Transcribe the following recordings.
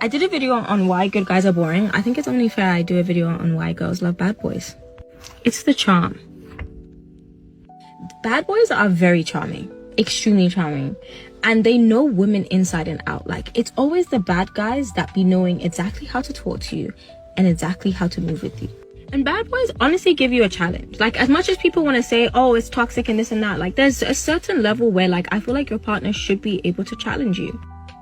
I did a video on why good guys are boring. I think it's only fair I do a video on why girls love bad boys. It's the charm. Bad boys are very charming, extremely charming, and they know women inside and out. Like, it's always the bad guys that be knowing exactly how to talk to you and exactly how to move with you. And bad boys honestly give you a challenge. Like, as much as people want to say, oh, it's toxic and this and that, like, there's a certain level where, like, I feel like your partner should be able to challenge you.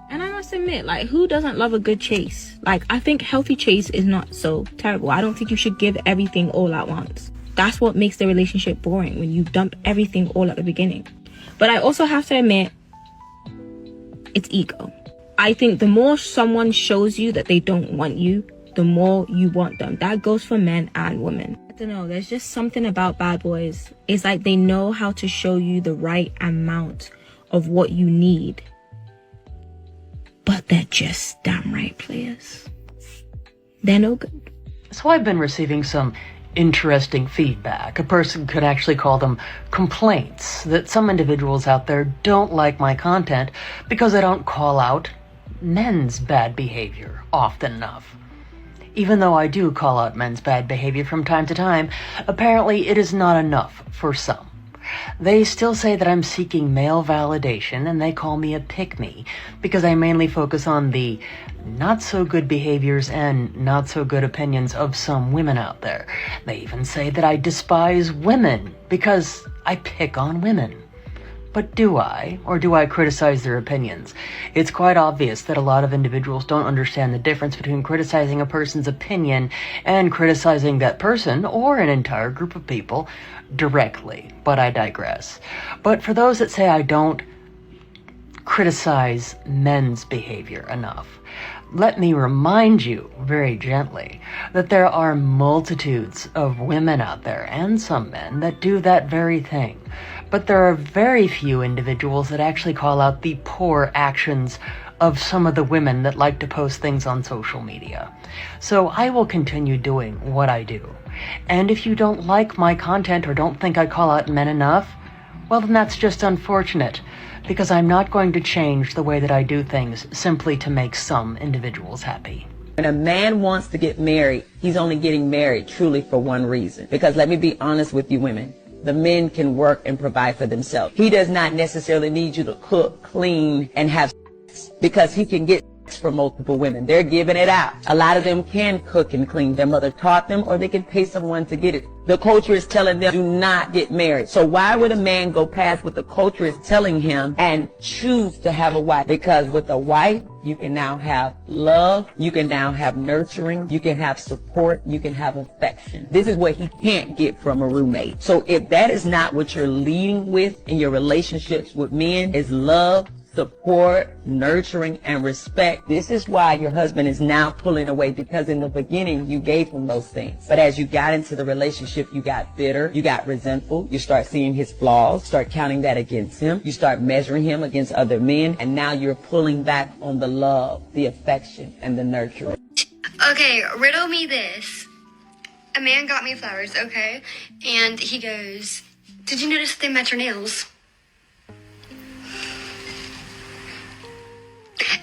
And I must admit, like, who doesn't love a good chase? Like, I think healthy chase is not so terrible. I don't think you should give everything all at once. That's what makes the relationship boring, when you dump everything all at the beginning. But I also have to admit, it's ego. I think the more someone shows you that they don't want you, the more you want them. That goes for men and women. I don't know, there's just something about bad boys. It's like they know how to show you the right amount of what you need. But they're just damn right players. They're no good. So I've been receiving some interesting feedback. A person could actually call them complaints, that some individuals out there don't like my content because I don't call out men's bad behavior often enough. Even though I do call out men's bad behavior from time to time, apparently it is not enough for some. They still say that I'm seeking male validation, and they call me a pick-me because I mainly focus on the not-so-good behaviors and not-so-good opinions of some women out there. They even say that I despise women because I pick on women. But do I? Or do I criticize their opinions? It's quite obvious that a lot of individuals don't understand the difference between criticizing a person's opinion and criticizing that person or an entire group of people directly. But I digress. But for those that say I don't criticize men's behavior enough, let me remind you very gently that there are multitudes of women out there and some men that do that very thing. But there are very few individuals that actually call out the poor actions of some of the women that like to post things on social media. So I will continue doing what I do. And if you don't like my content or don't think I call out men enough, well, then that's just unfortunate, because I'm not going to change the way that I do things simply to make some individuals happy. When a man wants to get married, he's only getting married truly for one reason. Because let me be honest with you women, the men can work and provide for themselves. He does not necessarily need you to cook, clean, and have sex, because he can get sex from multiple women. They're giving it out. A lot of them can cook and clean. Their mother taught them, or they can pay someone to get it. The culture is telling them, do not get married. So why would a man go past what the culture is telling him and choose to have a wife? Because with a wife, you can now have love, you can now have nurturing, you can have support, you can have affection. This is what he can't get from a roommate. So if that is not what you're leading with in your relationships with men, is love, support, nurturing, and respect, this is why your husband is now pulling away, because in the beginning you gave him those things. But as you got into the relationship, you got bitter, you got resentful, you start seeing his flaws, start counting that against him, you start measuring him against other men, and now you're pulling back on the love, the affection, and the nurturing. Okay, riddle me this. A man got me flowers, okay? And he goes, did you notice they match your nails?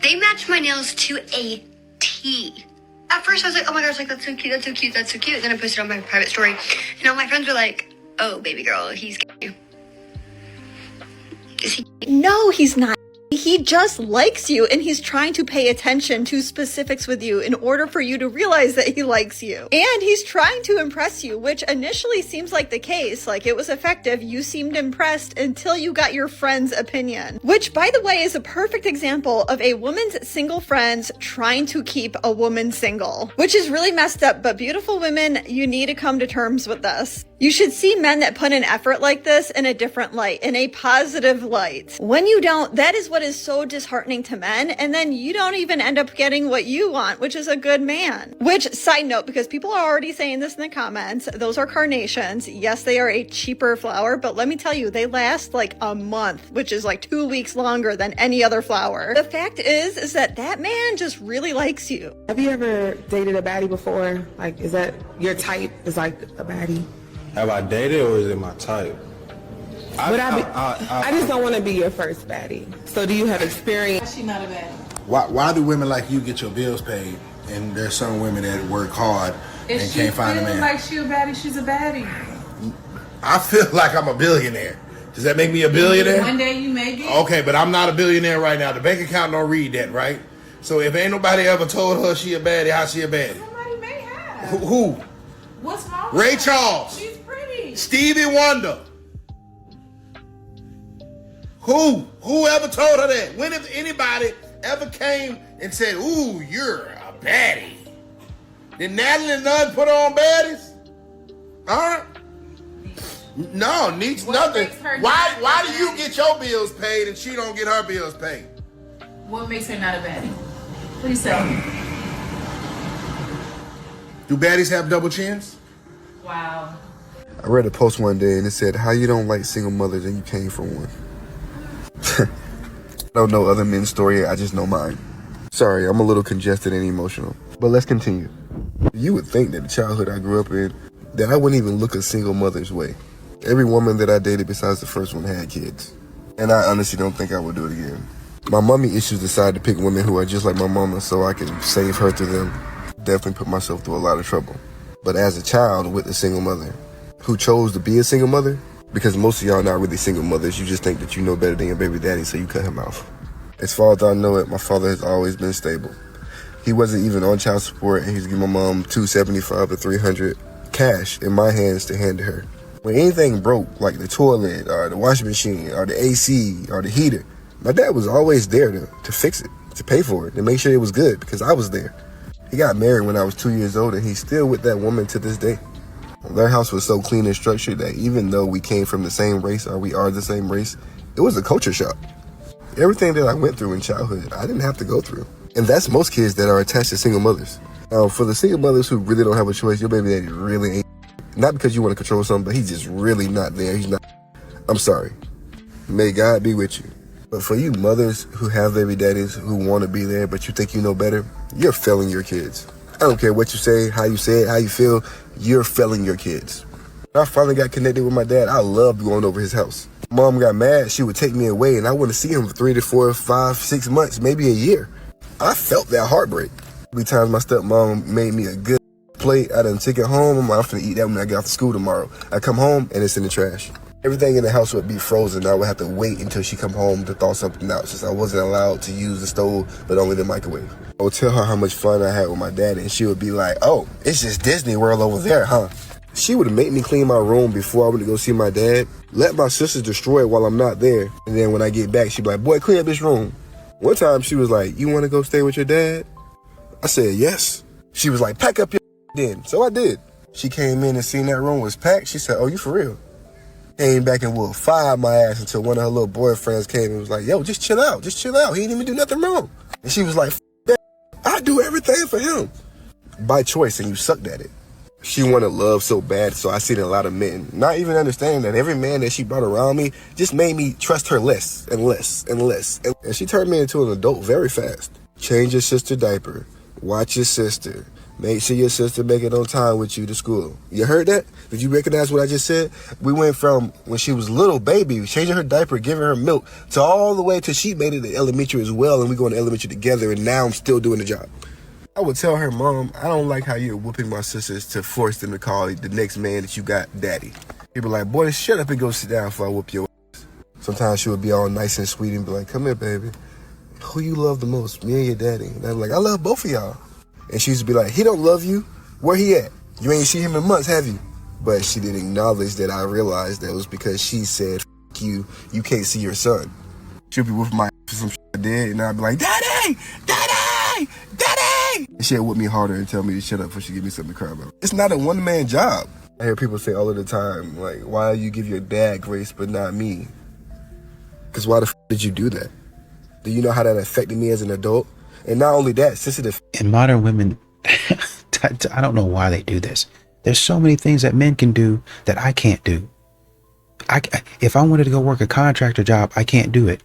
They match my nails to a T. At first I was like, oh my gosh, like that's so cute, that's so cute, that's so cute. Then I posted on my private story, and all my friends were like, oh baby girl, he's gay. Is he gay? No, he's not. He just likes you, and he's trying to pay attention to specifics with you in order for you to realize that he likes you. And he's trying to impress you, which initially seems like the case, like it was effective. You seemed impressed until you got your friend's opinion, which, by the way, is a perfect example of a woman's single friends trying to keep a woman single, which is really messed up. But beautiful women, you need to come to terms with this. You should see men that put in effort like this in a different light, in a positive light. When you don't, that is what is so disheartening to men, and then you don't even end up getting what you want, which is a good man. Which, side note, because people are already saying this in the comments, those are carnations. Yes, they are a cheaper flower, but let me tell you, they last like a month, which is like 2 weeks longer than any other flower. The fact is that man just really likes you. Have you ever dated a baddie before? Like, is that your type, is like a baddie? Have I dated, or is it my type? I just don't want to be your first baddie. So do you have experience? She's not a baddie. Why do women like you get your bills paid, and there's some women that work hard and can't find a man? Like she a baddie, she's a baddie. I feel like I'm a billionaire. Does that make me a billionaire? One day you may be. Okay, but I'm not a billionaire right now. The bank account don't read that, right? So if ain't nobody ever told her she a baddie, how she a baddie? Somebody may have. Who? What's wrong? Ray Charles. She's pretty. Stevie Wonder. Who ever told her that? When if anybody ever came and said, "Ooh, you're a baddie"? Did Natalie Nunn put on baddies? Huh? No, needs nothing. Why do you get your bills paid and she don't get her bills paid? What makes her not a baddie? Please tell me. Do baddies have double chins? Wow. I read a post one day and it said, "How you don't like single mothers and you came from one." I don't know other men's story, I just know mine. Sorry, I'm a little congested and emotional. But let's continue. You would think that the childhood I grew up in, that I wouldn't even look a single mother's way. Every woman that I dated besides the first one had kids. And I honestly don't think I would do it again. My mommy issues decided to pick women who are just like my mama so I can save her through them. Definitely put myself through a lot of trouble. But as a child with a single mother, who chose to be a single mother, because most of y'all are not really single mothers, you just think that you know better than your baby daddy, so you cut him off. As far as I know it, my father has always been stable. He wasn't even on child support, and he's giving my mom $275 to $300 cash in my hands to hand to her. When anything broke, like the toilet, or the washing machine, or the AC, or the heater, my dad was always there to fix it, to pay for it, to make sure it was good, because I was there. He got married when I was 2 years old, and he's still with that woman to this day. Their house was so clean and structured that even though we came from the same race, or we are the same race, it was a culture shock. Everything that I went through in childhood, I didn't have to go through. And that's most kids that are attached to single mothers. Now, for the single mothers who really don't have a choice, your baby daddy really ain't. Not because you want to control something, but he's just really not there. He's not. I'm sorry. May God be with you. But for you mothers who have baby daddies who want to be there, but you think you know better, you're failing your kids. I don't care what you say it, how you feel, you're failing your kids. When I finally got connected with my dad, I loved going over his house. Mom got mad, she would take me away, and I wouldn't see him for 3 to 4, 5, 6 months, maybe a year. I felt that heartbreak. Every time my stepmom made me a good plate, I done take it home. I'm going to eat that when I get off to school tomorrow. I come home and it's in the trash. Everything in the house would be frozen. I would have to wait until she come home to thaw something out, since I wasn't allowed to use the stove, but only the microwave. I would tell her how much fun I had with my daddy, and she would be like, "Oh, it's just Disney World over there, huh?" She would make me clean my room before I went to go see my dad, let my sisters destroy it while I'm not there, and then when I get back, she'd be like, "Boy, clean up this room." One time she was like, "You want to go stay with your dad?" I said, "Yes." She was like, "Pack up your then." So I did. She came in and seen that room was packed. She said, "Oh, you for real?" Came back and would fire my ass until one of her little boyfriends came and was like, "Yo, just chill out. Just chill out. He didn't even do nothing wrong." And she was like, "That. I do everything for him." By choice, and you sucked at it. She wanted love so bad, so I seen a lot of men not even understanding that every man that she brought around me just made me trust her less and less and less. And she turned me into an adult very fast. Change your sister diaper. Watch your sister. Make sure your sister make it on time with you to school. You heard that? Did you recognize what I just said? We went from when she was little baby, changing her diaper, giving her milk, to all the way till she made it to elementary as well, and we going to elementary together, and now I'm still doing the job. I would tell her, "Mom, I don't like how you're whooping my sisters to force them to call the next man that you got daddy." People like, "Boy, shut up and go sit down before I whoop your ass." Sometimes she would be all nice and sweet and be like, "Come here, baby. Who you love the most, me or your daddy?" And I'm like, "I love both of y'all." And she used to be like, "He don't love you. Where he at? You ain't seen him in months, have you?" But she didn't acknowledge that I realized that it was because she said, "F you, you can't see your son." She'll be with my ass for some shit I did, and I'd be like, "Daddy! Daddy! Daddy!" And she'll whip me harder and tell me to shut up before she give me something to cry about. It's not a one-man job. I hear people say all of the time, like, "Why you give your dad grace but not me?" Because why the f did you do that? Do you know how that affected me as an adult? And not only that, sensitive. And modern women, I don't know why they do this. There's so many things that men can do that I can't do. If I wanted to go work a contractor job, I can't do it.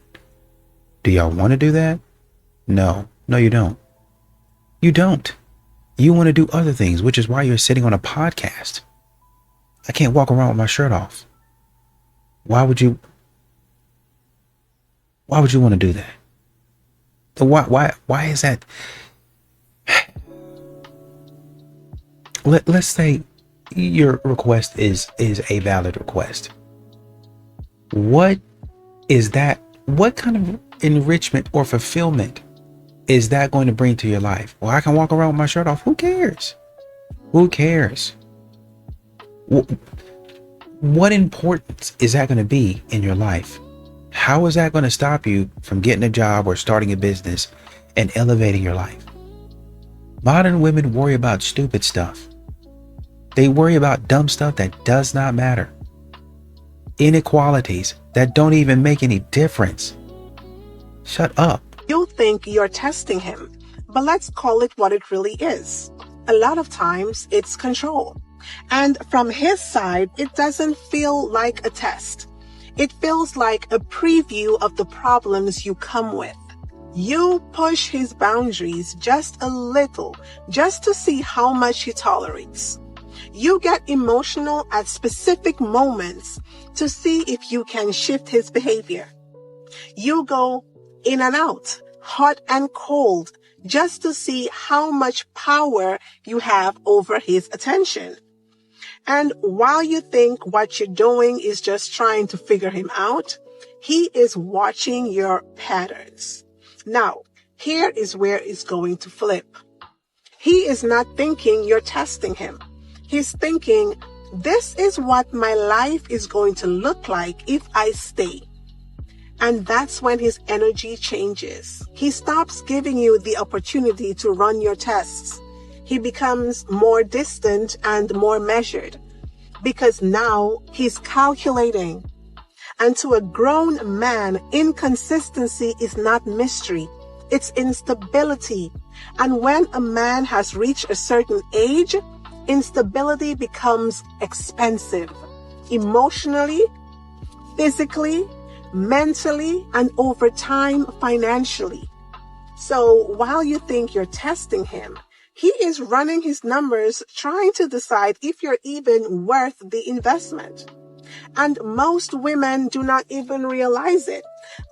Do y'all want to do that? No, you don't. You don't. You want to do other things, which is why you're sitting on a podcast. I can't walk around with my shirt off. Why would you want to do that? Why is that? Let's say your request is a valid request. What is that? What kind of enrichment or fulfillment is that going to bring to your life? Well, I can walk around with my shirt off. Who cares? Who cares? What importance is that going to be in your life? How is that going to stop you from getting a job or starting a business and elevating your life? Modern women worry about stupid stuff. They worry about dumb stuff that does not matter. Inequalities that don't even make any difference. Shut up. You think you're testing him, but let's call it what it really is. A lot of times it's control. And from his side, it doesn't feel like a test. It feels like a preview of the problems you come with. You push his boundaries just a little, just to see how much he tolerates. You get emotional at specific moments to see if you can shift his behavior. You go in and out, hot and cold, just to see how much power you have over his attention. And while you think what you're doing is just trying to figure him out, he is watching your patterns. Now, here is where it's going to flip. He is not thinking you're testing him. He's thinking, this is what my life is going to look like if I stay. And that's when his energy changes. He stops giving you the opportunity to run your tests. He becomes more distant and more measured because now he's calculating. And to a grown man, inconsistency is not mystery. It's instability. And when a man has reached a certain age, instability becomes expensive. Emotionally, physically, mentally, and over time, financially. So while you think you're testing him, he is running his numbers, trying to decide if you're even worth the investment. And most women do not even realize it,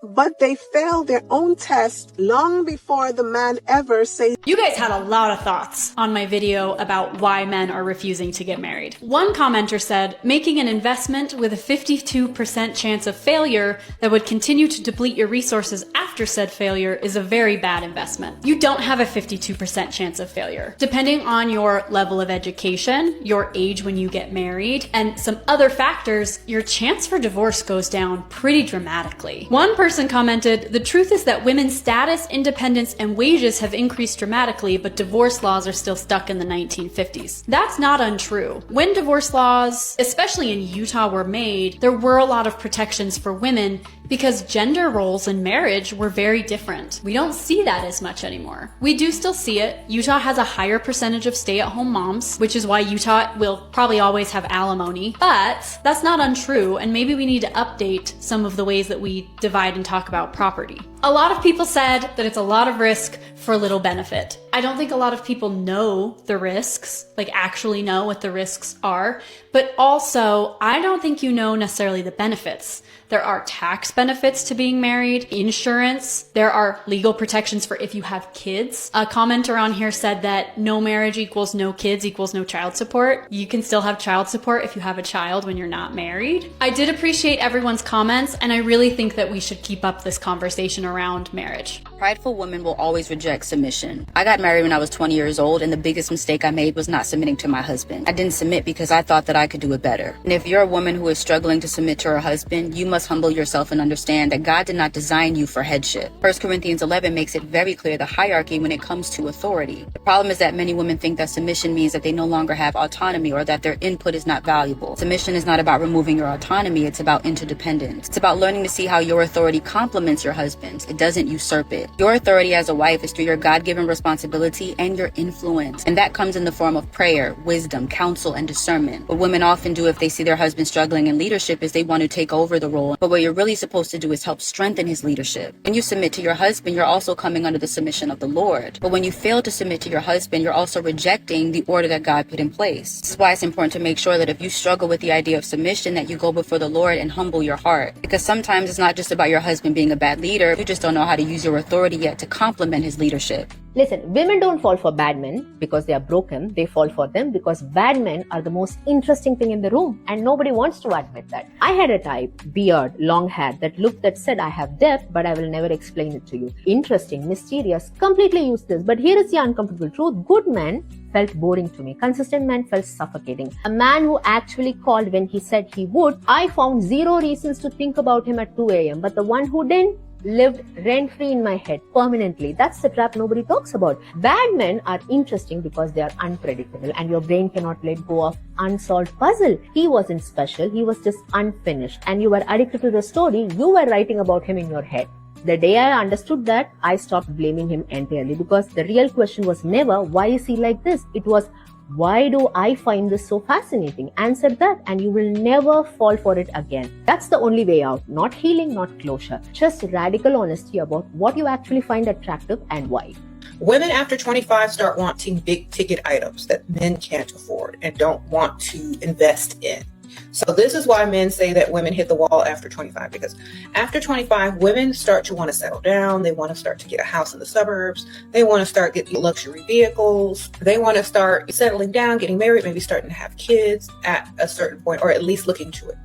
but they fail their own test long before the man ever says. You guys had a lot of thoughts on my video about why men are refusing to get married. One commenter said, making an investment with a 52% chance of failure that would continue to deplete your resources after said failure is a very bad investment. You don't have a 52% chance of failure. Depending on your level of education, your age when you get married, and some other factors, your chance for divorce goes down pretty dramatically. One person commented, the truth is that women's status, independence, and wages have increased dramatically, but divorce laws are still stuck in the 1950s. That's not untrue. When divorce laws, especially in Utah, were made, there were a lot of protections for women because gender roles in marriage were very different. We don't see that as much anymore. We do still see it. Utah has a higher percentage of stay-at-home moms, which is why Utah will probably always have alimony, but that's not untrue, and maybe we need to update some of the ways that we divide and talk about property. A lot of people said that it's a lot of risk for little benefit. I don't think a lot of people know the risks, like actually know what the risks are, but also I don't think you know necessarily the benefits. There are tax benefits to being married, insurance, there are legal protections for if you have kids. A commenter on here said that no marriage equals no kids equals no child support. You can still have child support if you have a child when you're not married. I did appreciate everyone's comments, and I really think that we should keep up this conversation around marriage. Prideful women will always reject submission. I got married when I was 20 years old, and the biggest mistake I made was not submitting to my husband. I didn't submit because I thought that I could do it better. And if you're a woman who is struggling to submit to her husband, you must humble yourself and understand that God did not design you for headship. 1 Corinthians 11 makes it very clear the hierarchy when it comes to authority. The problem is that many women think that submission means that they no longer have autonomy or that their input is not valuable. Submission is not about removing your autonomy, it's about interdependence. It's about learning to see how your authority complements your husband's. It doesn't usurp it. Your authority as a wife is 3 your God-given responsibility and your influence. And that comes in the form of prayer, wisdom, counsel, and discernment. What women often do if they see their husband struggling in leadership is they want to take over the role. But what you're really supposed to do is help strengthen his leadership. When you submit to your husband, you're also coming under the submission of the Lord. But when you fail to submit to your husband, you're also rejecting the order that God put in place. This is why it's important to make sure that if you struggle with the idea of submission, that you go before the Lord and humble your heart. Because sometimes it's not just about your husband being a bad leader. You just don't know how to use your authority yet to complement his leadership. Listen, women don't fall for bad men because they are broken. They fall for them because bad men are the most interesting thing in the room, and nobody wants to admit that. I had a type, beard, long hair, that said I have depth, but I will never explain it to you. Interesting, mysterious, completely useless. But here is the uncomfortable truth. Good men felt boring to me. Consistent men felt suffocating. A man who actually called when he said he would, I found zero reasons to think about him at 2 a.m. But the one who didn't lived rent-free in my head permanently. That's the trap nobody talks about. Bad men are interesting because they are unpredictable and your brain cannot let go of unsolved puzzle. He wasn't special, he was just unfinished, and you were addicted to the story you were writing about him in your head. The day I understood that, I stopped blaming him entirely, because the real question was never, why is he like this? It was, why do I find this so fascinating? Answer that and you will never fall for it again. That's the only way out. Not healing, not closure. Just radical honesty about what you actually find attractive and why. Women after 25 start wanting big ticket items that men can't afford and don't want to invest in. So this is why men say that women hit the wall after 25, because after 25, women start to want to settle down. They want to start to get a house in the suburbs. They want to start getting luxury vehicles. They want to start settling down, getting married, maybe starting to have kids at a certain point, or at least looking to it.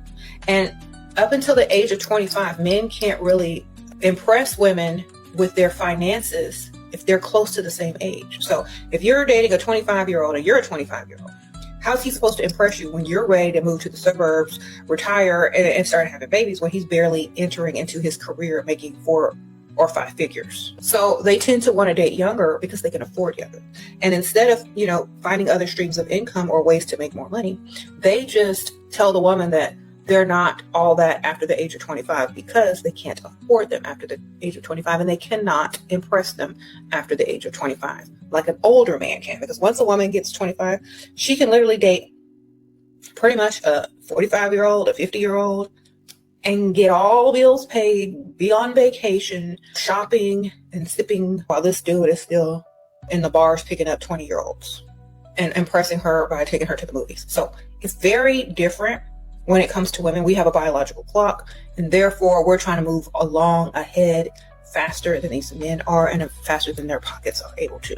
And up until the age of 25, men can't really impress women with their finances if they're close to the same age. So if you're dating a 25-year-old and you're a 25-year-old, how's he supposed to impress you when you're ready to move to the suburbs, retire, and start having babies when he's barely entering into his career, making 4 or 5 figures? So they tend to want to date younger because they can afford younger. And instead of, finding other streams of income or ways to make more money, they just tell the woman that they're not all that after the age of 25 because they can't afford them after the age of 25, and they cannot impress them after the age of 25 like an older man can. Because once a woman gets 25, she can literally date pretty much a 45-year-old, a 50-year-old, and get all bills paid, be on vacation, shopping and sipping, while this dude is still in the bars picking up 20-year-olds and impressing her by taking her to the movies. So it's very different. When it comes to women, we have a biological clock, and therefore we're trying to move along ahead faster than these men are, and faster than their pockets are able to.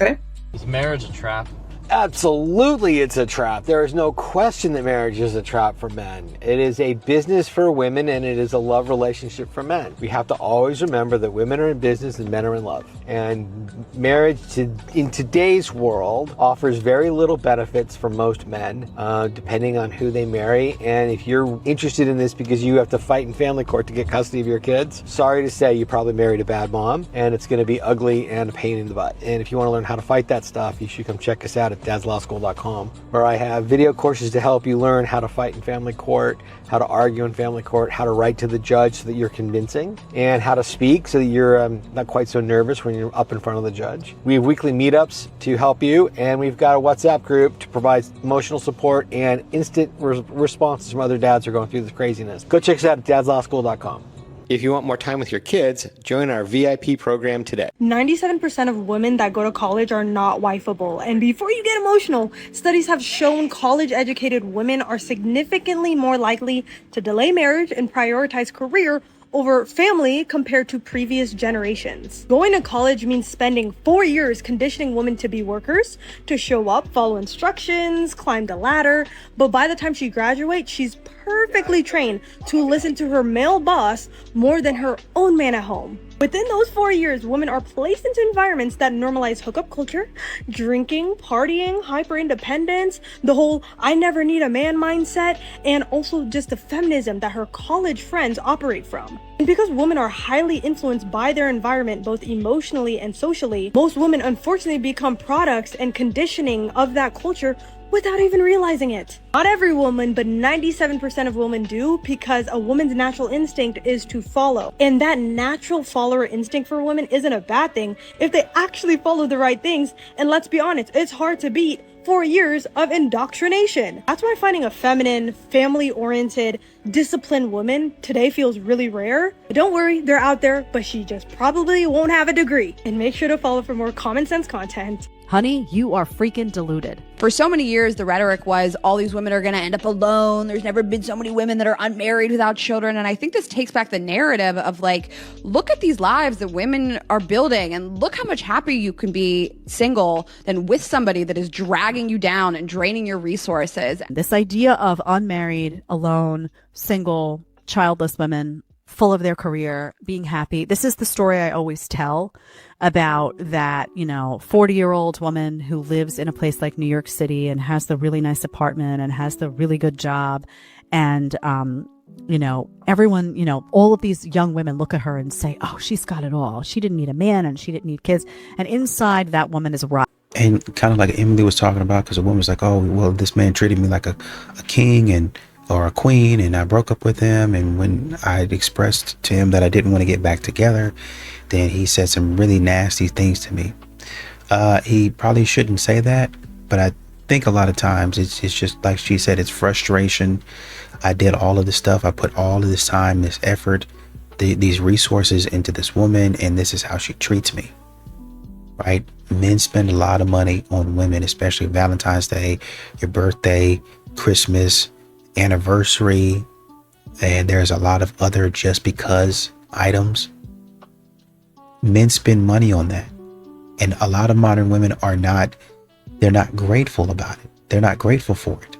Okay? Is marriage a trap? Absolutely, it's a trap. There is no question that marriage is a trap for men. It is a business for women, and it is a love relationship for men. We have to always remember that women are in business and men are in love. And marriage in today's world offers very little benefits for most men, depending on who they marry. And if you're interested in this because you have to fight in family court to get custody of your kids, sorry to say you probably married a bad mom, and it's going to be ugly and a pain in the butt. And if you want to learn how to fight that stuff, you should come check us out at dadslawschool.com, where I have video courses to help you learn how to fight in family court, how to argue in family court, how to write to the judge so that you're convincing, and how to speak so that you're not quite so nervous when you're up in front of the judge. We have weekly meetups to help you, and we've got a WhatsApp group to provide emotional support and instant responses from other dads who are going through this craziness. Go check us out at dadslawschool.com. If you want more time with your kids, join our VIP program today. 97% of women that go to college are not wifeable. And before you get emotional, studies have shown college-educated women are significantly more likely to delay marriage and prioritize career over family compared to previous generations. Going to college means spending 4 years conditioning women to be workers, to show up, follow instructions, climb the ladder. But by the time she graduates, she's perfectly trained to listen to her male boss more than her own man at home. Within those 4 years, women are placed into environments that normalize hookup culture, drinking, partying, hyper-independence, the whole I never need a man mindset, and also just the feminism that her college friends operate from. And because women are highly influenced by their environment, both emotionally and socially, most women unfortunately become products and conditioning of that culture without even realizing it. Not every woman, but 97% of women do, because a woman's natural instinct is to follow. And that natural follower instinct for women isn't a bad thing if they actually follow the right things. And let's be honest, it's hard to beat 4 years of indoctrination. That's why finding a feminine, family-oriented, disciplined woman today feels really rare. But don't worry, they're out there, but she just probably won't have a degree. And make sure to follow for more common sense content. Honey, you are freaking deluded. For so many years, the rhetoric was all these women are going to end up alone. There's never been so many women that are unmarried without children. And I think this takes back the narrative of like, look at these lives that women are building and look how much happier you can be single than with somebody that is dragging you down and draining your resources. This idea of unmarried, alone, single, childless women, full of their career, being happy. This is the story I always tell about that, 40-year-old woman who lives in a place like New York City and has the really nice apartment and has the really good job. And, everyone, all of these young women look at her and say, oh, she's got it all. She didn't need a man and she didn't need kids. And inside that woman is rotten. And kind of like Emily was talking about, because a woman was like, oh, well, this man treated me like a king or a queen, and I broke up with him. And when I expressed to him that I didn't want to get back together, then he said some really nasty things to me. He probably shouldn't say that, but I think a lot of times it's just like she said, it's frustration. I did all of this stuff. I put all of this time, this effort, these resources into this woman, and this is how she treats me. Right? Men spend a lot of money on women, especially Valentine's Day, your birthday, Christmas, anniversary, and there's a lot of other just because items. Men spend money on that, and a lot of modern women they're not grateful about it. They're not grateful for it.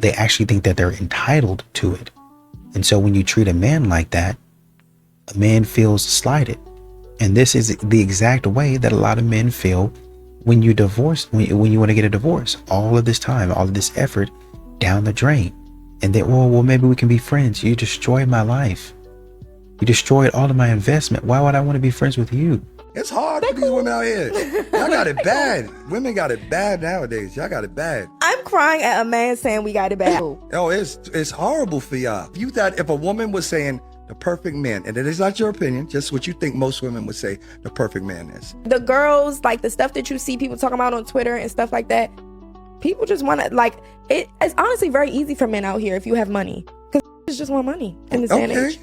They actually think that they're entitled to it. And so when you treat a man like that, a man feels slighted. And this is the exact way that a lot of men feel when you divorce, when you want to get a divorce. All of this time, all of this effort down the drain. And then, well, maybe we can be friends. You destroyed my life. You destroyed all of my investment. Why would I want to be friends with you? It's hard for these women out here. Y'all got it bad. Women got it bad nowadays. Y'all got it bad. I'm crying at a man saying we got it bad. Oh, it's horrible for y'all. You thought if a woman was saying the perfect man, and it is not your opinion, just what you think most women would say the perfect man is. The girls, like the stuff that you see people talking about on Twitter and stuff like that, people just want to, it's honestly very easy for men out here if you have money. Because it's just want money in this day and age.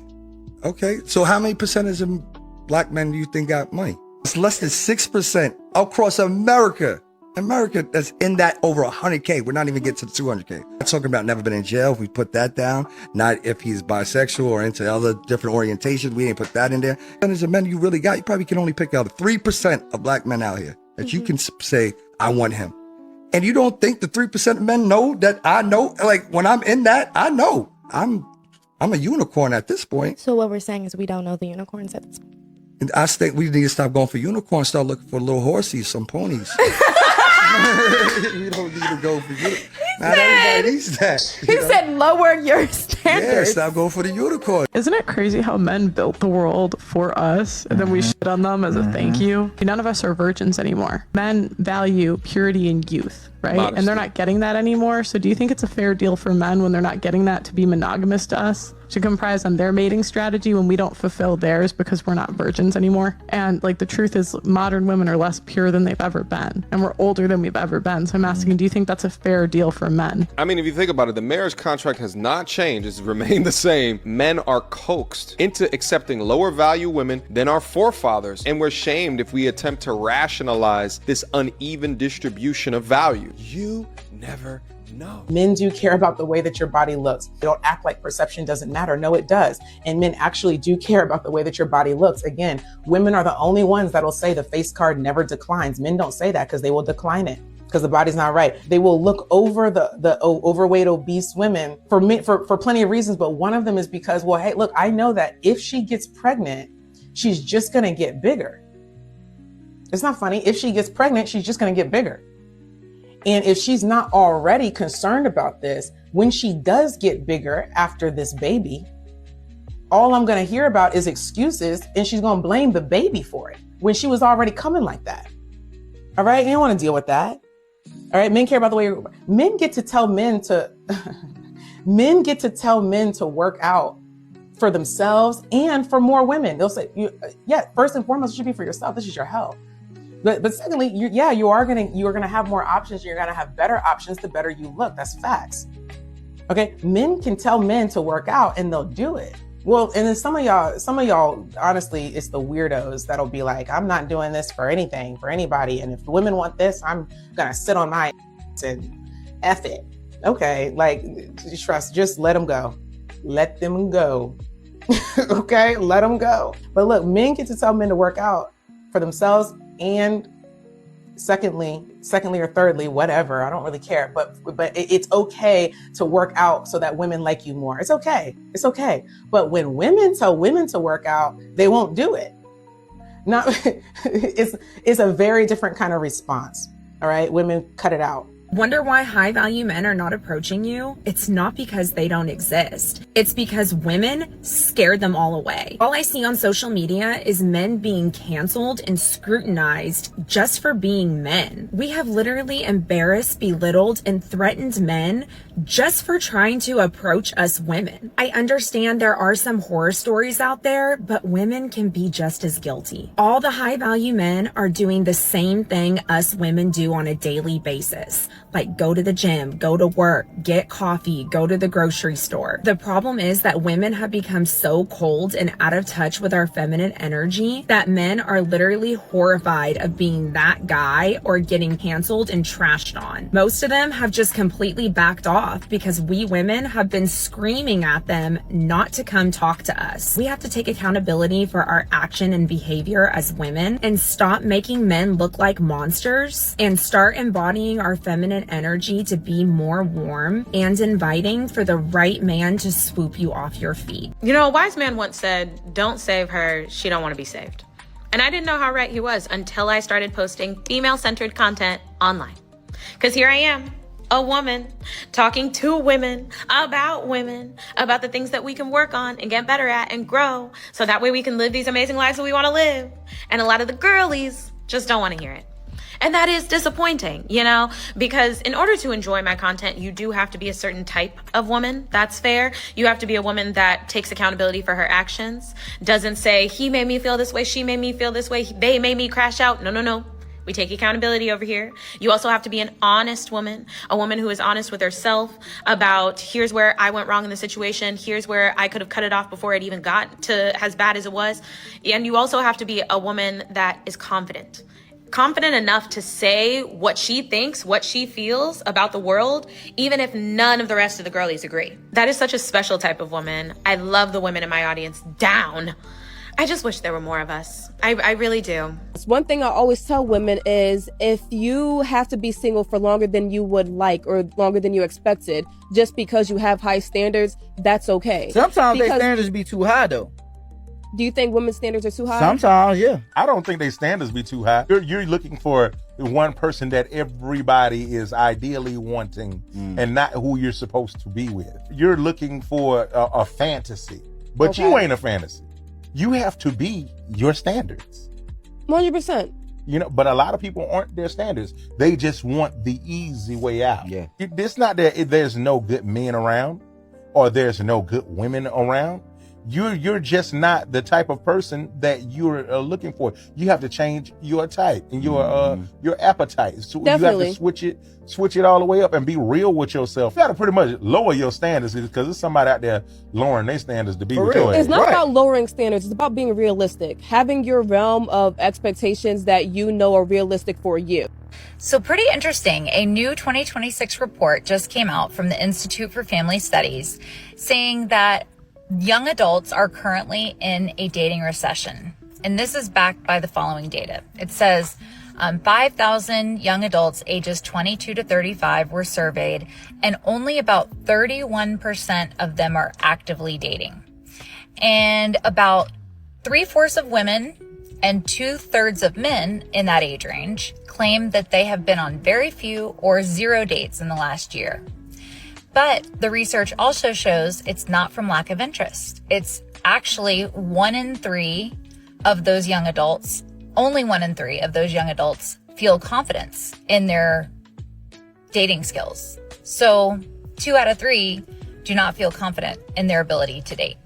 Okay. So how many percentage of black men do you think got money? It's less than 6% across America. America that's in that over 100K. We're not even getting to the 200K. I'm talking about never been in jail. If we put that down, not if he's bisexual or into other different orientations. We ain't put that in there. And as a man you really got, you probably can only pick out 3% of black men out here that you can say, I want him. And you don't think the 3% of men know that I know? Like when I'm in that, I know I'm a unicorn at this point. So what we're saying is we don't know the unicorns at this point. And I think we need to stop going for unicorns, start looking for little horses, some ponies. You don't need to go for unicorns. Not everybody needs that. He said lower your standards. Yeah, stop going for the unicorn. Isn't it crazy how men built the world for us and then we shit on them as a thank you? None of us are virgins anymore. Men value purity and youth, right? Modesty. And they're not getting that anymore. So do you think it's a fair deal for men when they're not getting that to be monogamous to us? To comprise on their mating strategy when we don't fulfill theirs because we're not virgins anymore? And like the truth is modern women are less pure than they've ever been. And we're older than we've ever been. So I'm asking, do you think that's a fair deal for men? I mean, if you think about it, the marriage contract has not changed. It's remained the same. Men are coaxed into accepting lower value women than our forefathers. And we're shamed if we attempt to rationalize this uneven distribution of value. You never know. Men do care about the way that your body looks. They don't act like perception doesn't matter. No, it does. And men actually do care about the way that your body looks. Again, women are the only ones that'll say the face card never declines. Men don't say that because they will decline it because the body's not right. They will look over the overweight, obese women for plenty of reasons. But one of them is because, well, hey, look, I know that if she gets pregnant, she's just going to get bigger. It's not funny. If she gets pregnant, she's just going to get bigger. And if she's not already concerned about this, when she does get bigger after this baby, all I'm going to hear about is excuses, and she's going to blame the baby for it when she was already coming like that. All right? You don't want to deal with that. All right, men care about the way men get to tell men to men get to tell men to work out for themselves and for more women. They'll say, first and foremost, it should be for yourself. This is your health. But secondly, you're gonna have more options. You're gonna have better options the better you look. That's facts. Okay, men can tell men to work out and they'll do it. Well, and then some of y'all, honestly, it's the weirdos that'll be like, I'm not doing this for anything, for anybody. And if the women want this, I'm gonna sit on my ass and F it. Okay, like, just let them go. Let them go. Okay, let them go. But look, men get to tell men to work out for themselves and secondly or thirdly, whatever, I don't really care, but it's okay to work out so that women like you more. It's okay. But when women tell women to work out, they won't do it. It's a very different kind of response. All right, women, cut it out. Wonder why high value men are not approaching you? It's not because they don't exist. It's because women scared them all away. All I see on social media is men being canceled and scrutinized just for being men. We have literally embarrassed, belittled, and threatened men just for trying to approach us women. I understand there are some horror stories out there, but women can be just as guilty. All the high value men are doing the same thing us women do on a daily basis. Like go to the gym, go to work, get coffee, go to the grocery store. The problem is that women have become so cold and out of touch with our feminine energy that men are literally horrified of being that guy or getting canceled and trashed on. Most of them have just completely backed off because we women have been screaming at them not to come talk to us. We have to take accountability for our action and behavior as women and stop making men look like monsters and start embodying our feminine energy to be more warm and inviting for the right man to swoop you off your feet. You know, a wise man once said, don't save her, she don't want to be saved. And I didn't know how right he was until I started posting female-centered content online. Because here I am, a woman, talking to women, about the things that we can work on and get better at and grow, so that way we can live these amazing lives that we want to live. And a lot of the girlies just don't want to hear it. And that is disappointing, you know, because in order to enjoy my content, you do have to be a certain type of woman. That's fair. You have to be a woman that takes accountability for her actions. Doesn't say, he made me feel this way, she made me feel this way, they made me crash out. No. We take accountability over here. You also have to be an honest woman, a woman who is honest with herself about here's where I went wrong in the situation. Here's where I could have cut it off before it even got to as bad as it was. And you also have to be a woman that is confident enough to say what she thinks, what she feels about the world, even if none of the rest of the girlies agree. That is such a special type of woman. I love the women in my audience down. I just wish there were more of us. I really do. One thing I always tell women is if you have to be single for longer than you would like or longer than you expected, just because you have high standards, that's okay. Sometimes their standards be too high though. Do you think women's standards are too high? Sometimes, yeah. I don't think their standards be too high. You're looking for the one person that everybody is ideally wanting and not who you're supposed to be with. You're looking for a fantasy, but you ain't a fantasy. You have to be your standards. 100%. You know, but a lot of people aren't their standards. They just want the easy way out. Yeah. It's not that there's no good men around or there's no good women around. You're just not the type of person that you're looking for. You have to change your type and your appetite. So Definitely. You have to switch it all the way up and be real with yourself. You got to pretty much lower your standards because there's somebody out there lowering their standards to be with your It's not about lowering standards. It's about being realistic. Having your realm of expectations that you know are realistic for you. So pretty interesting. A new 2026 report just came out from the Institute for Family Studies saying that young adults are currently in a dating recession. And this is backed by the following data. It says 5,000 young adults ages 22 to 35 were surveyed, and only about 31% of them are actively dating. And about 3/4 of women and 2/3 of men in that age range claim that they have been on very few or zero dates in the last year. But the research also shows it's not from lack of interest. It's actually 1 in 3 of those young adults, only 1 in 3 of those young adults feel confidence in their dating skills. So 2 out of 3 do not feel confident in their ability to date.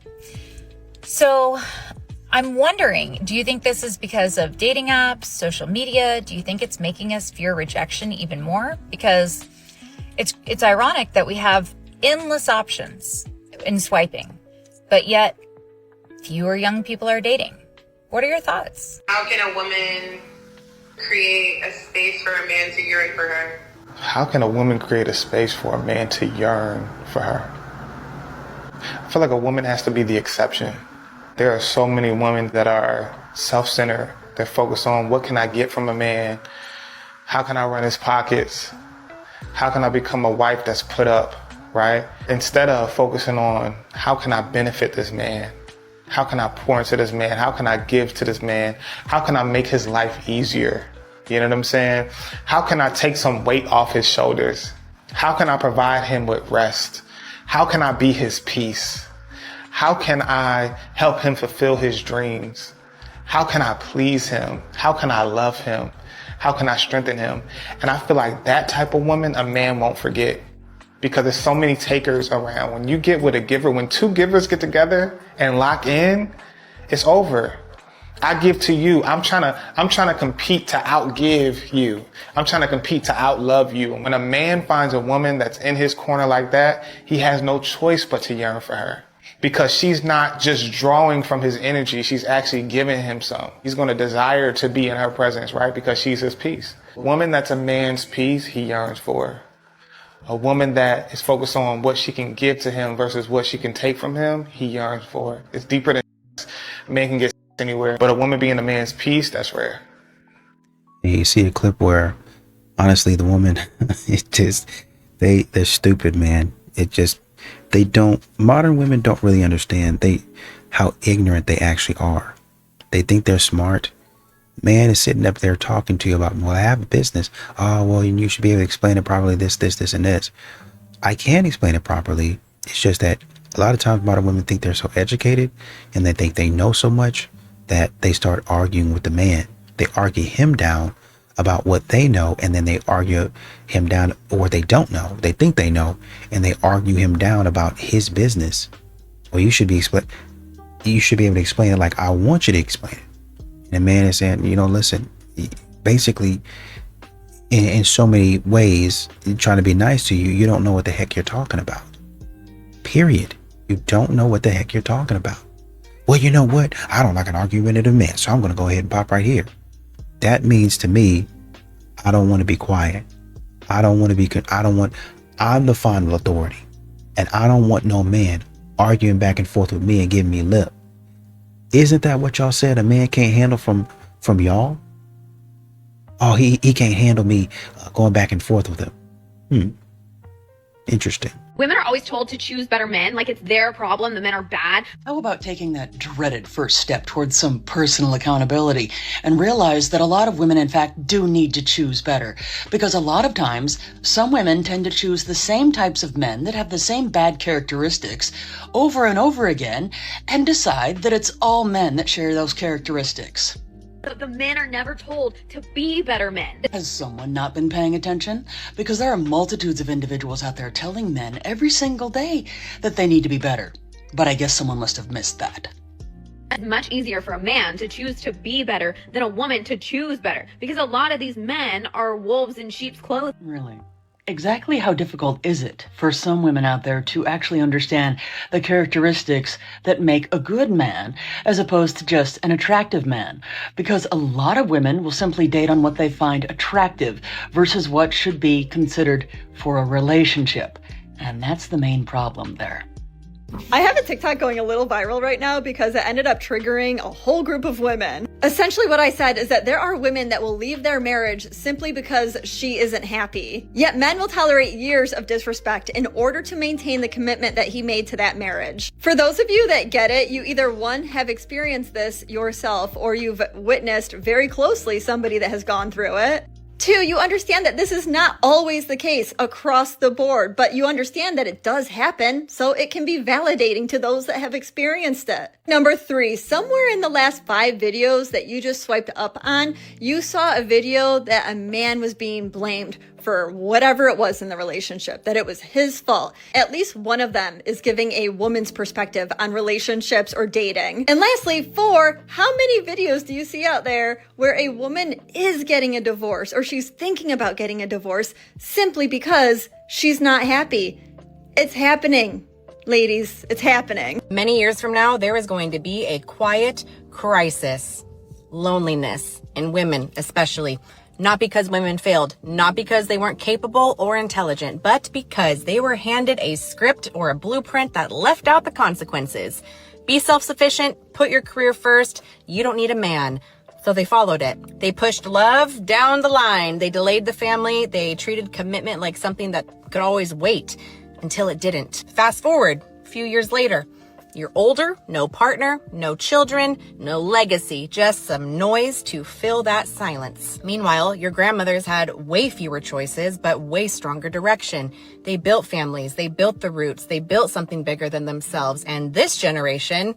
So I'm wondering, do you think this is because of dating apps, social media? Do you think it's making us fear rejection even more? Because it's ironic that we have endless options in swiping, but yet fewer young people are dating. What are your thoughts? How can a woman create a space for a man to yearn for her? How can a woman create a space for a man to yearn for her? I feel like a woman has to be the exception. There are so many women that are self-centered. They're focused on what can I get from a man? How can I run his pockets? How can I become a wife that's put up, right? Instead of focusing on how can I benefit this man? How can I pour into this man? How can I give to this man? How can I make his life easier? You know what I'm saying? How can I take some weight off his shoulders? How can I provide him with rest? How can I be his peace? How can I help him fulfill his dreams? How can I please him? How can I love him? How can I strengthen him? And I feel like that type of woman, a man won't forget, because there's so many takers around. When you get with a giver, when 2 givers get together and lock in, it's over. I give to you. I'm trying to compete to outgive you. I'm trying to compete to outlove you. When a man finds a woman that's in his corner like that, he has no choice but to yearn for her. Because she's not just drawing from his energy, she's actually giving him some. He's going to desire to be in her presence, right? Because she's his peace. A woman that's a man's peace, he yearns for her. A woman that is focused on what she can give to him versus what she can take from him, he yearns for her. It's deeper than a man can get anywhere. But a woman being a man's peace, that's rare. You see a clip where, honestly, the woman, they're stupid, man. Modern women don't really understand how ignorant they actually are. They think they're smart. Man is sitting up there talking to you about, well, I have a business. Oh, well, you should be able to explain it properly, this, and this. I can explain it properly. It's just that a lot of times modern women think they're so educated and they think they know so much that they start arguing with the man. They argue him down about what they know, and then they argue him down or they don't know. They think they know, and they argue him down about his business. Well, you should be able to explain it like I want you to explain it. And the man is saying, listen, basically, in so many ways, trying to be nice to you, you don't know what the heck you're talking about. Period. You don't know what the heck you're talking about. Well, you know what? I don't like an argument of men, so I'm going to go ahead and pop right here. That means to me, I don't want to be quiet. I'm the final authority. And I don't want no man arguing back and forth with me and giving me lip. Isn't that what y'all said a man can't handle from y'all? Oh, he can't handle me going back and forth with him. Interesting. Women are always told to choose better men, like it's their problem, the men are bad. How about taking that dreaded first step towards some personal accountability and realize that a lot of women, in fact, do need to choose better? Because a lot of times, some women tend to choose the same types of men that have the same bad characteristics over and over again and decide that it's all men that share those characteristics. The men are never told to be better men. Has someone not been paying attention? Because there are multitudes of individuals out there telling men every single day that they need to be better. But I guess someone must have missed that. It's much easier for a man to choose to be better than a woman to choose better, because a lot of these men are wolves in sheep's clothing. Really? Exactly how difficult is it for some women out there to actually understand the characteristics that make a good man as opposed to just an attractive man? Because a lot of women will simply date on what they find attractive versus what should be considered for a relationship. And that's the main problem there. I have a TikTok going a little viral right now because it ended up triggering a whole group of women. Essentially what I said is that there are women that will leave their marriage simply because she isn't happy. Yet men will tolerate years of disrespect in order to maintain the commitment that he made to that marriage. For those of you that get it, you either one, have experienced this yourself, or you've witnessed very closely somebody that has gone through it. Two, you understand that this is not always the case across the board, but you understand that it does happen, so it can be validating to those that have experienced it. Number three, somewhere in the last 5 videos that you just swiped up on, you saw a video that a man was being blamed for whatever it was in the relationship, that it was his fault. At least one of them is giving a woman's perspective on relationships or dating. And lastly, 4, how many videos do you see out there where a woman is getting a divorce or she's thinking about getting a divorce simply because she's not happy? It's happening, ladies. It's happening. Many years from now, there is going to be a quiet crisis, loneliness in women especially. Not because women failed, not because they weren't capable or intelligent, but because they were handed a script or a blueprint that left out the consequences. Be self-sufficient, put your career first, you don't need a man. So they followed it. They pushed love down the line. They delayed the family. They treated commitment like something that could always wait until it didn't. Fast forward a few years later. You're older, no partner, no children, no legacy, just some noise to fill that silence. Meanwhile, your grandmothers had way fewer choices, but way stronger direction. They built families, they built the roots, they built something bigger than themselves. And this generation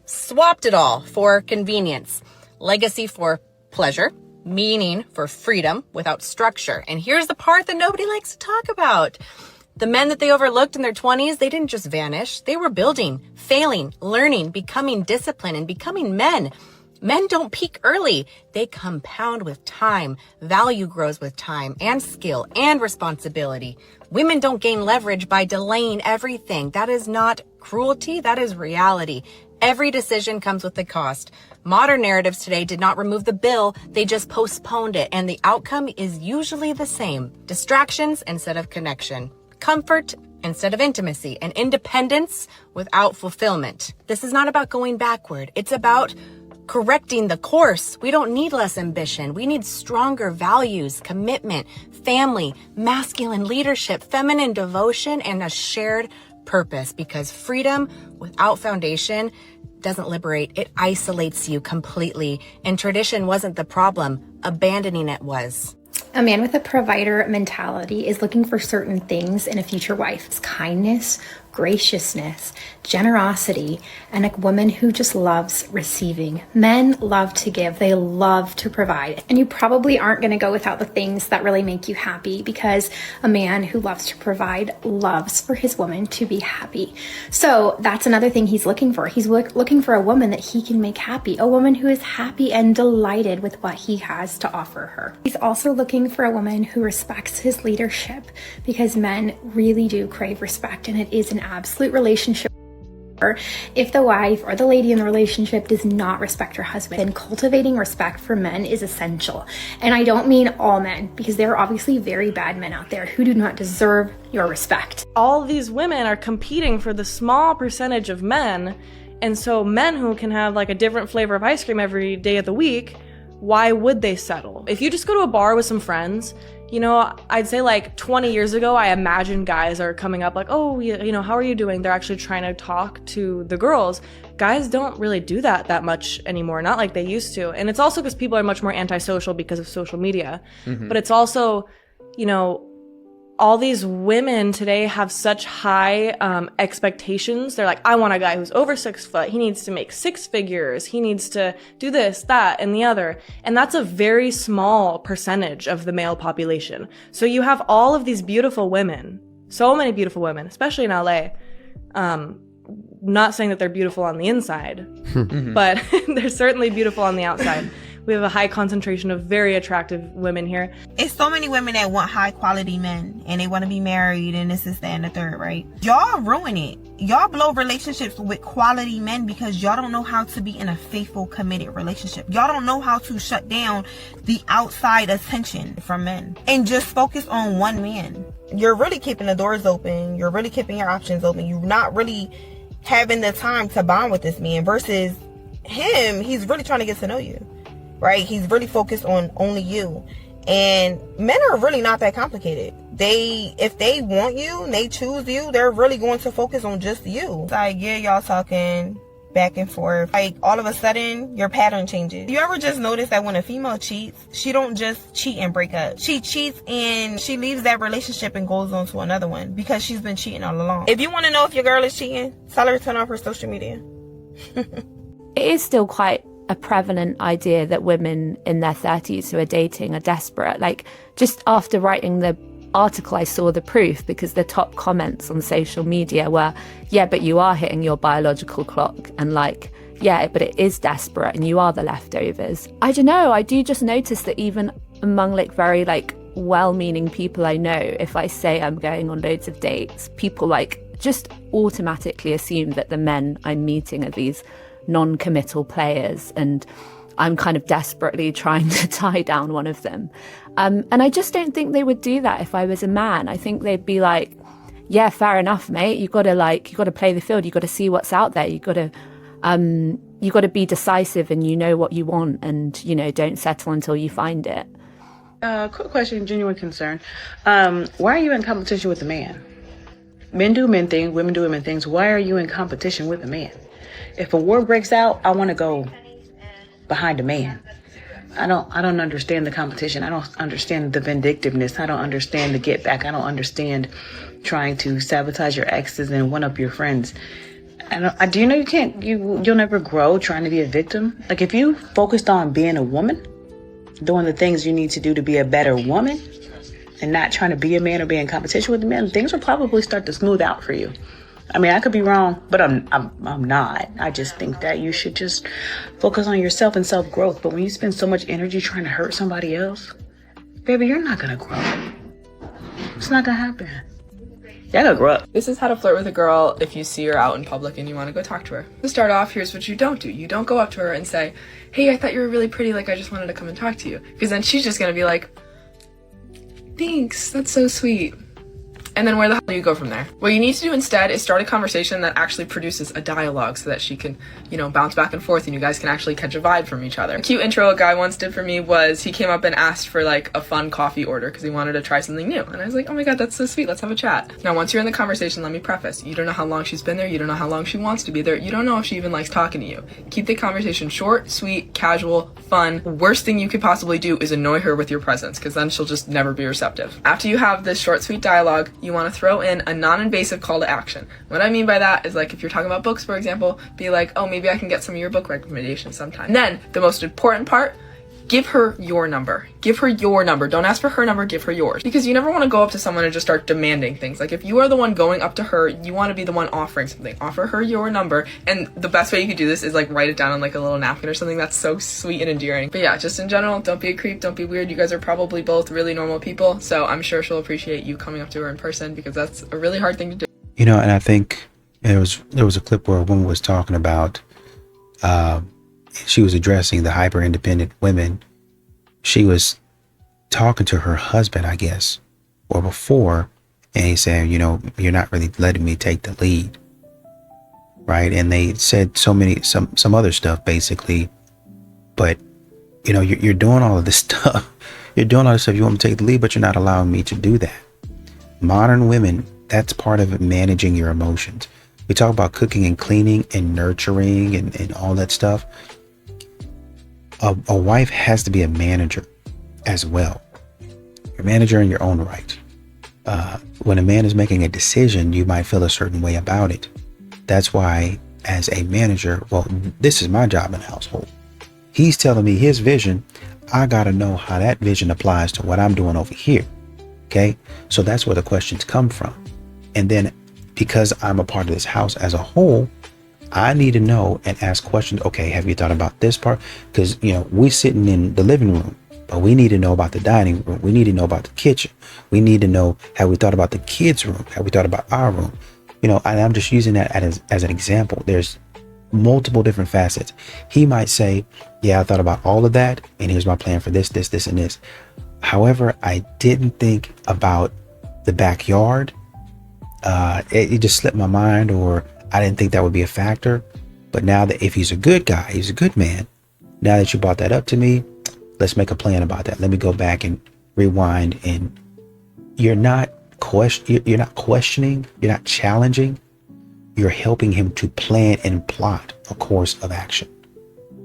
swapped it all for convenience. Legacy for pleasure, meaning for freedom without structure. And here's the part that nobody likes to talk about. The men that they overlooked in their 20s, they didn't just vanish. They were building, failing, learning, becoming disciplined, and becoming men. Men don't peak early. They compound with time. Value grows with time and skill and responsibility. Women don't gain leverage by delaying everything. That is not cruelty. That is reality. Every decision comes with a cost. Modern narratives today did not remove the bill. They just postponed it. And the outcome is usually the same. Distractions instead of connection. Comfort instead of intimacy, and independence without fulfillment. This is not about going backward. It's about correcting the course. We don't need less ambition. We need stronger values, commitment, family, masculine leadership, feminine devotion, and a shared purpose, because freedom without foundation doesn't liberate. It isolates you completely. And tradition wasn't the problem. Abandoning it was. A man with a provider mentality is looking for certain things in a future wife. It's kindness, graciousness, generosity, and a woman who just loves receiving. Men love to give. They love to provide. And you probably aren't going to go without the things that really make you happy, because a man who loves to provide loves for his woman to be happy. So that's another thing he's looking for. He's looking for a woman that he can make happy, a woman who is happy and delighted with what he has to offer her. He's also looking for a woman who respects his leadership, because men really do crave respect, and it is an absolute relationship. If the wife or the lady in the relationship does not respect her husband, then cultivating respect for men is essential. And I don't mean all men, because there are obviously very bad men out there who do not deserve your respect. All these women are competing for the small percentage of men, and so men who can have like a different flavor of ice cream every day of the week, why would they settle? If you just go to a bar with some friends, you know, I'd say like 20 years ago, I imagine guys are coming up like, oh, you know, how are you doing? They're actually trying to talk to the girls. Guys don't really do that much anymore, not like they used to. And it's also because people are much more antisocial because of social media. Mm-hmm. But it's also, you know, all these women today have such high expectations. They're like, I want a guy who's over 6 foot. He needs to make 6 figures. He needs to do this, that, and the other. And that's a very small percentage of the male population. So you have all of these beautiful women, so many beautiful women, especially in LA. Not saying that they're beautiful on the inside, but they're certainly beautiful on the outside. We have a high concentration of very attractive women here. It's so many women that want high quality men and they want to be married and this is that and the third, right? Y'all ruin it. Y'all blow relationships with quality men because y'all don't know how to be in a faithful, committed relationship. Y'all don't know how to shut down the outside attention from men and just focus on one man. You're really keeping the doors open. You're really keeping your options open. You're not really having the time to bond with this man versus him. He's really trying to get to know you. Right? He's really focused on only you. And men are really not that complicated. If they want you and they choose you, they're really going to focus on just you. It's like, yeah, y'all talking, back and forth. Like, all of a sudden, your pattern changes. You ever just notice that when a female cheats, she don't just cheat and break up. She cheats and she leaves that relationship and goes on to another one because she's been cheating all along. If you want to know if your girl is cheating, tell her to turn off her social media. It is still quite a prevalent idea that women in their 30s who are dating are desperate. Like, just after writing the article, I saw the proof, because the top comments on social media were, yeah, but you are hitting your biological clock, and like, yeah, but it is desperate and you are the leftovers. I don't know, I do just notice that even among like very like well-meaning people I know, if I say I'm going on loads of dates, people like just automatically assume that the men I'm meeting are these non-committal players, and I'm kind of desperately trying to tie down one of them. And I just don't think they would do that if I was a man. I think they'd be like, yeah, fair enough, mate. You gotta play the field. You gotta see what's out there. You gotta be decisive, and you know what you want, and, you know, don't settle until you find it. Quick question, genuine concern. Why are you in competition with a man? Men do men things, women do women things. Why are you in competition with a man? If a war breaks out, I want to go behind a man. I don't understand the competition. I don't understand the vindictiveness. I don't understand the get back. I don't understand trying to sabotage your exes and one up your friends. Do you know you'll never grow trying to be a victim? Like, if you focused on being a woman, doing the things you need to do to be a better woman, and not trying to be a man or be in competition with a man, things will probably start to smooth out for you. I mean, I could be wrong, but I'm not. I just think that you should just focus on yourself and self-growth. But when you spend so much energy trying to hurt somebody else, baby, you're not gonna grow. It's not gonna happen. You gotta grow up. This is how to flirt with a girl if you see her out in public and you want to go talk to her. To start off, here's what you don't do. You don't go up to her and say, hey, I thought you were really pretty, like I just wanted to come and talk to you. Because then she's just gonna be like, thanks, that's so sweet. And then where the hell do you go from there? What you need to do instead is start a conversation that actually produces a dialogue so that she can, you know, bounce back and forth and you guys can actually catch a vibe from each other. A cute intro a guy once did for me was he came up and asked for like a fun coffee order because he wanted to try something new. And I was like, oh my God, that's so sweet. Let's have a chat. Now, once you're in the conversation, let me preface. You don't know how long she's been there. You don't know how long she wants to be there. You don't know if she even likes talking to you. Keep the conversation short, sweet, casual, fun. Worst thing you could possibly do is annoy her with your presence because then she'll just never be receptive. After you have this short, sweet dialogue, you want to throw in a non-invasive call to action. What I mean by that is, like, if you're talking about books, for example, be like, oh, maybe I can get some of your book recommendations sometime. And then the most important part, give her your number. Give her your number. Don't ask for her number, give her yours. Because you never want to go up to someone and just start demanding things. Like, if you are the one going up to her, you want to be the one offering something. Offer her your number. And the best way you could do this is like write it down on like a little napkin or something. That's so sweet and endearing. But yeah, just in general, don't be a creep, don't be weird. You guys are probably both really normal people. So I'm sure she'll appreciate you coming up to her in person because that's a really hard thing to do. You know, and I think there was a clip where a woman was talking about, she was addressing the hyper independent women. She was talking to her husband, I guess, or before, and he said, you know, you're not really letting me take the lead. Right. And they said some other stuff, basically. But, you know, you're doing all of this stuff. You're doing all this stuff. You want me to take the lead, but you're not allowing me to do that. Modern women, that's part of managing your emotions. We talk about cooking and cleaning and nurturing and all that stuff. A wife has to be a manager as well. You're a manager in your own right. When a man is making a decision, you might feel a certain way about it. That's why, as a manager, well, this is my job in the household. He's telling me his vision. I got to know how that vision applies to what I'm doing over here. Okay? So that's where the questions come from. And then because I'm a part of this house as a whole, I need to know and ask questions. Okay, have you thought about this part? Because, you know, we're sitting in the living room, but we need to know about the dining room. We need to know about the kitchen. We need to know, have we thought about the kids' room? Have we thought about our room? You know, and I'm just using that as an example. There's multiple different facets. He might say, yeah, I thought about all of that, and here's my plan for this, and this. However, I didn't think about the backyard. It just slipped my mind, or I didn't think that would be a factor. But now that if he's a good guy, he's a good man, now that you brought that up to me, let's make a plan about that. Let me go back and rewind. And you're not questioning, you're not challenging. you're helping him to plan and plot a course of action.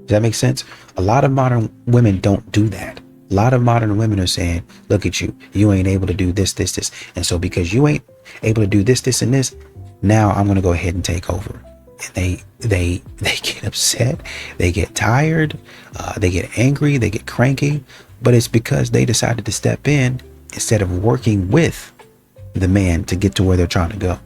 Does that make sense? A lot of modern women don't do that. A lot of modern women are saying, look at you, you ain't able to do this, this, this. And so because you ain't able to do this, this, and this, now I'm going to go ahead and take over. And they get upset, they get tired, they get angry, they get cranky, but it's because they decided to step in instead of working with the man to get to where they're trying to go.